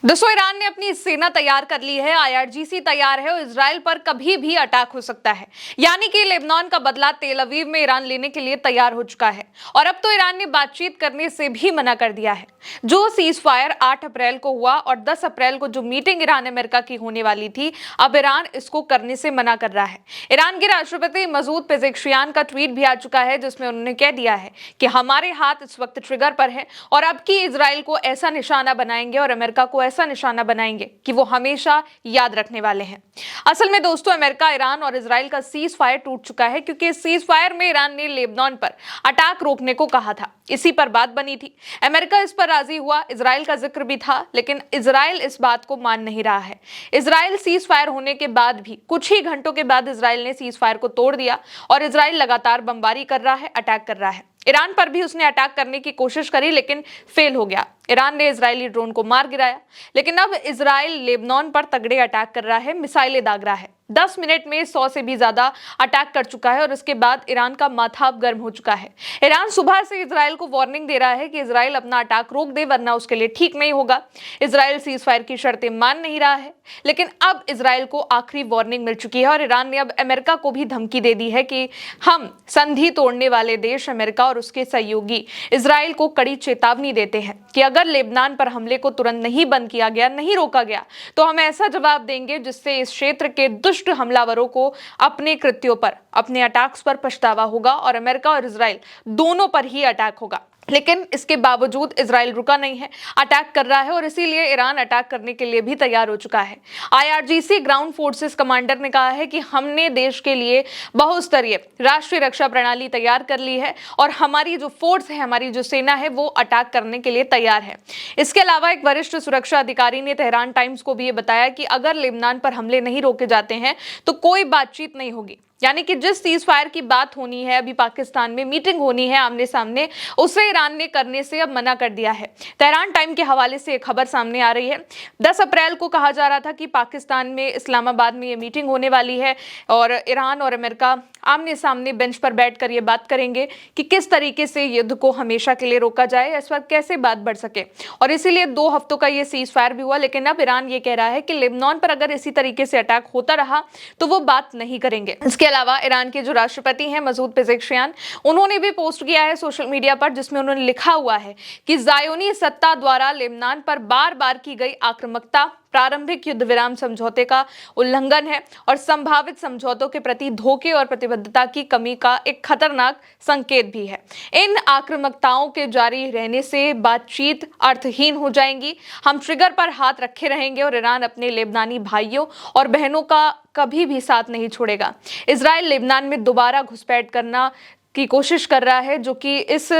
दोस्तों, ईरान ने अपनी सेना तैयार कर ली है, आईआरजीसी तैयार है और इजराइल पर कभी भी अटैक हो सकता है। यानी कि लेबनान का बदला तेल अवीव में ईरान लेने के लिए तैयार हो चुका है और अब तो ईरान ने बातचीत करने से भी मना कर दिया है। जो सीज फायर 8 अप्रैल को हुआ और 10 अप्रैल को जो मीटिंग ईरान अमेरिका की होने वाली थी, अब ईरान इसको करने से मना कर रहा है। ईरान के राष्ट्रपति मसूद पेजेश्कियान का ट्वीट भी आ चुका है, जिसमें उन्होंने कह दिया है कि हमारे हाथ इस वक्त ट्रिगर पर है और अब की इजराइल को ऐसा निशाना बनाएंगे और अमेरिका को ऐसा निशाना बनाएंगे कि वो हमेशा याद रखने वाले हैं। असल में दोस्तों, अमेरिका, ईरान और इजराइल का सीज फायर टूट चुका है, क्योंकि इस सीज फायर में ईरान ने लेबनान पर अटैक रोकने को कहा था। इसी पर बात बनी थी। अमेरिका इस पर राजी हुआ, इजराइल का जिक्र भी था, लेकिन इजराइल इस बात को मान नहीं रहा है। इजराइल सीज फायर होने के बाद भी कुछ ही घंटों के बाद इजराइल ने सीज फायर को तोड़ दिया और इजराइल लगातार बमबारी कर रहा है, अटैक कर रहा है। ईरान पर भी उसने अटैक करने की कोशिश करी, लेकिन फेल हो गया। ईरान ने इजरायली ड्रोन को मार गिराया, लेकिन अब इजराइल लेबनान पर तगड़े अटैक कर रहा है, मिसाइलें दाग रहा है। 10 मिनट में 100 से भी ज्यादा अटैक कर चुका है और इसके बाद ईरान का माथा अब गर्म हो चुका है। ईरान सुबह से इजराइल को वार्निंग दे रहा है कि इजराइल अपना अटैक रोक दे, वरना उसके लिए ठीक नहीं होगा। इजराइल सीज फायर की शर्तें मान नहीं रहा है, लेकिन अब इजराइल को आखिरी वार्निंग मिल चुकी है और ईरान ने अब अमेरिका को भी धमकी दे दी है कि हम संधि तोड़ने वाले देश अमेरिका और उसके सहयोगी इजराइल को कड़ी चेतावनी देते हैं कि अगर लेबनान पर हमले को तुरंत नहीं बंद किया गया, नहीं रोका गया, तो हम ऐसा जवाब देंगे जिससे इस क्षेत्र के दुष्ट हमलावरों को अपने कृत्यों पर, अपने अटैक्स पर पछतावा होगा और अमेरिका और इजराइल दोनों पर ही अटैक होगा। लेकिन इसके बावजूद इजराइल रुका नहीं है, अटैक कर रहा है और इसीलिए ईरान अटैक करने के लिए भी तैयार हो चुका है। आईआरजीसी ग्राउंड फोर्सेस कमांडर ने कहा है कि हमने देश के लिए बहुस्तरीय राष्ट्रीय रक्षा प्रणाली तैयार कर ली है और हमारी जो फोर्स है, हमारी जो सेना है, वो अटैक करने के लिए तैयार है। इसके अलावा एक वरिष्ठ सुरक्षा अधिकारी ने तेहरान टाइम्स को भी ये बताया कि अगर लेबनान पर हमले नहीं रोके जाते हैं तो कोई बातचीत नहीं होगी। यानी कि जिस सीज फायर की बात होनी है, अभी पाकिस्तान में मीटिंग होनी है आमने सामने, उसे ईरान ने करने से अब मना कर दिया है। तेहरान टाइम के हवाले से एक खबर सामने आ रही है। 10 अप्रैल को कहा जा रहा था कि पाकिस्तान में इस्लामाबाद में ये मीटिंग होने वाली है और ईरान और अमेरिका आमने सामने बेंच पर बैठकर ये बात करेंगे कि किस तरीके से युद्ध को हमेशा के लिए रोका जाए, इस वक्त कैसे बात बढ़ सके। और इसीलिए 2 हफ्तों का ये सीज फायर भी हुआ, लेकिन अब ईरान ये कह रहा है कि लेबनान पर अगर इसी तरीके से अटैक होता रहा तो वो बात नहीं करेंगे। इसके अलावा ईरान के जो राष्ट्रपति हैं मसूद पेजेश्कियान, उन्होंने भी पोस्ट किया है सोशल मीडिया पर, जिसमें उन्होंने लिखा हुआ है कि ज़ायोनी सत्ता द्वारा लेबनान पर बार बार की गई आक्रामकता प्रारंभिक युद्ध विराम समझौते का उल्लंघन है और संभावित समझौतों के प्रति धोखे और प्रतिबद्धता की कमी का एक खतरनाक संकेत भी है। इन आक्रामकताओं के जारी रहने से बातचीत अर्थहीन हो जाएंगी। हम ट्रिगर पर हाथ रखे रहेंगे और ईरान अपने लेबनानी भाइयों और बहनों का कभी भी साथ नहीं छोड़ेगा। इजराइल लेबनान में दोबारा घुसपैठ करना की कोशिश कर रहा है, जो कि इस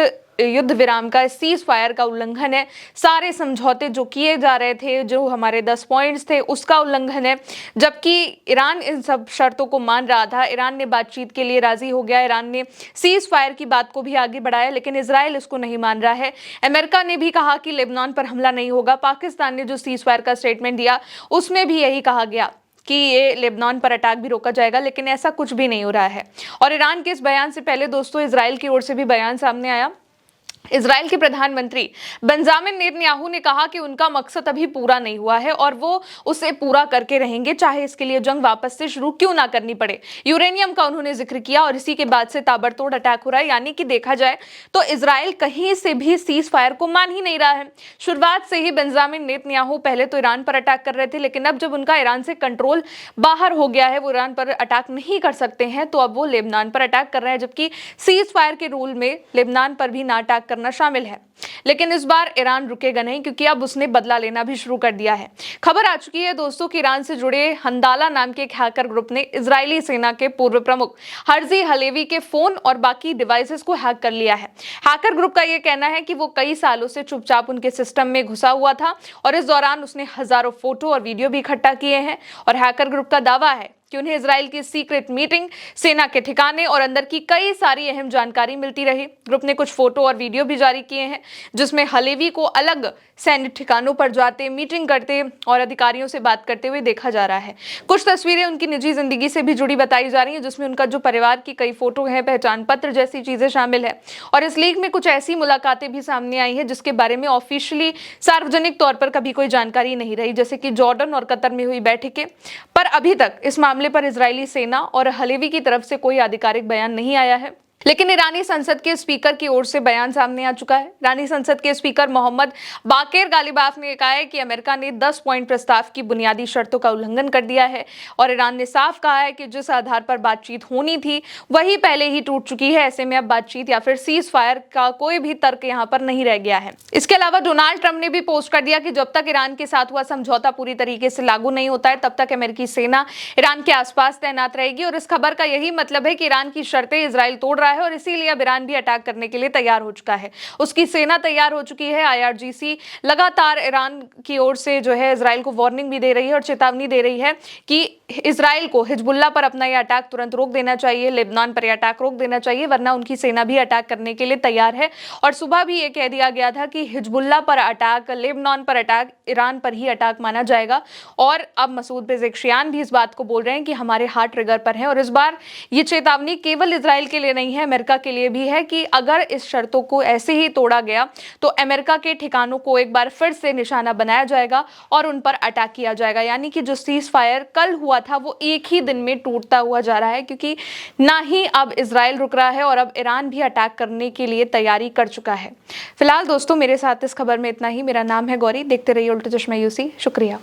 युद्ध विराम का, सीज फायर का उल्लंघन है। सारे समझौते जो किए जा रहे थे, जो हमारे 10 पॉइंट्स थे, उसका उल्लंघन है। जबकि ईरान इन सब शर्तों को मान रहा था, ईरान ने बातचीत के लिए राजी हो गया, ईरान ने सीज फायर की बात को भी आगे बढ़ाया, लेकिन इजराइल इसको नहीं मान रहा है। अमेरिका ने भी कहा कि लेबनान पर हमला नहीं होगा। पाकिस्तान ने जो सीज फायर का स्टेटमेंट दिया, उसमें भी यही कहा गया कि ये लेबनान पर अटैक भी रोका जाएगा, लेकिन ऐसा कुछ भी नहीं हो रहा है। और ईरान के इस बयान से पहले दोस्तों, इजराइल की ओर से भी बयान सामने आया। इजराइल के प्रधानमंत्री बेंजामिन नेतन्याहू ने कहा कि उनका मकसद अभी पूरा नहीं हुआ है और वो उसे पूरा करके रहेंगे, चाहे इसके लिए जंग वापस से शुरू क्यों ना करनी पड़े। यूरेनियम का उन्होंने जिक्र किया और इसी के बाद से ताबड़तोड़ अटैक हो रहा है। यानी कि देखा जाए तो इजराइल कहीं से भी सीज फायर को मान ही नहीं रहा है। शुरुआत से ही बेंजामिन नेतन्याहू पहले तो ईरान पर अटैक कर रहे थे, लेकिन अब जब उनका ईरान से कंट्रोल बाहर हो गया है, वो ईरान पर अटैक नहीं कर सकते हैं, तो अब वो लेबनान पर अटैक कर रहे हैं, जबकि सीज फायर के रूल में लेबनान पर भी ना अटैक करना शामिल है। लेकिन इस बार ईरान रुकेगा नहीं, क्योंकि अब उसने बदला लेना भी शुरू कर दिया है। खबर आ चुकी है दोस्तों कि ईरान से जुड़े हंदाला नाम के एक हैकर ग्रुप ने इजरायली सेना के पूर्व प्रमुख हर्जी हलेवी के फोन और बाकी डिवाइसेस को हैक कर लिया है। हैकर ग्रुप का यह कहना है कि वो कई सालों से चुपचाप उनके सिस्टम में घुसा हुआ था और इस दौरान उसने हजारों फोटो और वीडियो भी इकट्ठा किए हैं। और हैकर ग्रुप का दावा है कि उन्हें इजराइल की सीक्रेट मीटिंग, सेना के ठिकाने और अंदर की कई सारी अहम जानकारी मिलती रही। ग्रुप ने कुछ फोटो और वीडियो भी जारी किए हैं, जिसमें हलेवी को अलग सैन्य ठिकानों पर जाते, मीटिंग करते और अधिकारियों से बात करते हुए देखा जा रहा है। कुछ तस्वीरें उनकी निजी जिंदगी से भी जुड़ी बताई जा रही है, जिसमें उनका जो परिवार की कई फोटो है, पहचान पत्र जैसी चीजें शामिल है। और इस लीक में कुछ ऐसी मुलाकातें भी सामने आई है जिसके बारे में ऑफिशियली सार्वजनिक तौर पर कभी कोई जानकारी नहीं रही, जैसे कि जॉर्डन और कतर में हुई बैठकें। पर अभी तक इस मामले पर इजरायली सेना और हलेवी की तरफ से कोई आधिकारिक बयान नहीं आया है। लेकिन ईरानी संसद के स्पीकर की ओर से बयान सामने आ चुका है। ईरानी संसद के स्पीकर मोहम्मद बाकेर गालिबाफ ने कहा है कि अमेरिका ने 10 पॉइंट प्रस्ताव की बुनियादी शर्तों का उल्लंघन कर दिया है और ईरान ने साफ कहा है कि जिस आधार पर बातचीत होनी थी वही पहले ही टूट चुकी है। ऐसे में अब बातचीत या फिर सीज फायर का कोई भी तर्क यहाँ पर नहीं रह गया है। इसके अलावा डोनाल्ड ट्रंप ने भी पोस्ट कर दिया कि जब तक ईरान के साथ हुआ समझौता पूरी तरीके से लागू नहीं होता है तब तक अमेरिकी सेना ईरान के आसपास तैनात रहेगी। और इस खबर का यही मतलब है कि ईरान की शर्तें इजराइल तोड़ रहा है और इसीलिए अब ईरान भी अटैक करने के लिए तैयार हो चुका है। उसकी सेना तैयार हो चुकी है। IRGC लगातार ईरान की ओर से जो है इजराइल को वार्निंग भी दे रही है और चेतावनी दे रही है कि इजराइल को हिजबुल्लाह पर अपना यह अटैक तुरंत रोक देना चाहिए, लेबनान पर यह अटैक रोक देना चाहिए, वरना उनकी सेना भी अटैक करने के लिए तैयार है। और सुबह भी ये कह दिया गया था कि हिजबुल्लाह पर अटैक, लेबनान पर अटैक, ईरान पर ही अटैक माना जाएगा। और अब मसूद पेज़ेश्कियान भी इस बात को बोल रहे हैं कि हमारे हाथ ट्रिगर पर हैं। और इस बार ये चेतावनी केवल इजराइल के लिए नहीं है, अमेरिका के लिए भी है कि अगर इस शर्तों को ऐसे ही तोड़ा गया तो अमेरिका के ठिकानों को एक बार फिर से निशाना बनाया जाएगा और उन पर अटैक किया जाएगा। यानी कि जो सीज फायर कल हुआ था वो एक ही दिन में टूटता हुआ जा रहा है, क्योंकि ना ही अब इजराइल रुक रहा है और अब ईरान भी अटैक करने के लिए तैयारी कर चुका है। फिलहाल दोस्तों, मेरे साथ इस खबर में इतना ही। मेरा नाम है गौरी। देखते रहिए उल्टा चश्मा UC। शुक्रिया।